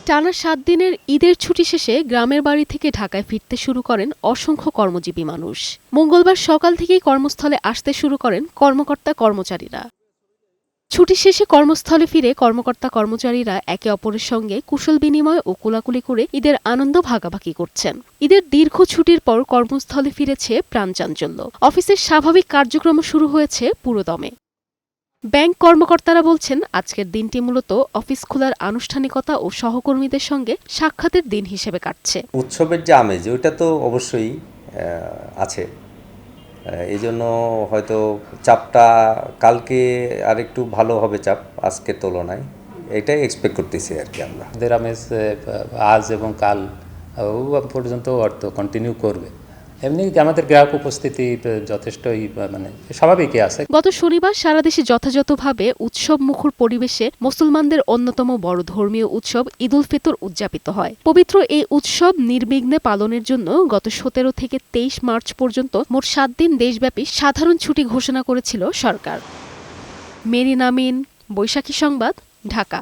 টানা ৭ দিনের ঈদের ছুটি শেষে গ্রামের বাড়ি থেকে ঢাকায় ফিরতে শুরু করেন অসংখ্য কর্মজীবী মানুষ। মঙ্গলবার সকাল থেকেই কর্মস্থলে আসতে শুরু করেন কর্মকর্তা-কর্মচারীরা। ছুটি শেষে কর্মস্থলে ফিরে কর্মকর্তা-কর্মচারীরা একে অপরের সঙ্গে কুশল বিনিময় ও কোলাকুলি করে ঈদের আনন্দ ভাগাভাগি করছেন। ঈদের দীর্ঘ ছুটির পর কর্মস্থলে ফিরেছে প্রাণচাঞ্চল্য। অফিসের স্বাভাবিক কার্যক্রম শুরু হয়েছে পুরোদমে। ব্যাংক কর্মকর্তারা বলছেন, আজকের দিনটি মূলত অফিস খোলার আনুষ্ঠানিকতা ও সহকর্মীদের সঙ্গে সাক্ষাতের দিন হিসেবে কাটছে। উৎসবের যে আমেজ ওইটা তো অবশ্যই আছে, এই জন্য হয়তো চাপটা কালকে আর একটু ভালো হবে চাপ আজকের তুলনায়, এটাই এক্সপেক্ট করতেছি আর কি। আমাদের আমেজ আজ এবং কাল পর্যন্ত অর্থ কন্টিনিউ করবে। এমনি আমাদের গ্রাহক উপস্থিতি যথেষ্টই স্বাভাবিকই আছে। গত শনিবার সারা দেশে যথাযথভাবে উৎসব মুখর পরিবেশে মুসলমানদের অন্যতম বড় ধর্মীয় উৎসব ঈদ উল ফিতর উদযাপিত হয়। পবিত্র এই উৎসব নির্বিঘ্নে পালনের জন্য গত ১৭ থেকে ২৩ মার্চ পর্যন্ত মোট ৭ দিন দেশব্যাপী সাধারণ ছুটি ঘোষণা করেছিল সরকার। মেরিন আমিন, বৈশাখী সংবাদ, ঢাকা।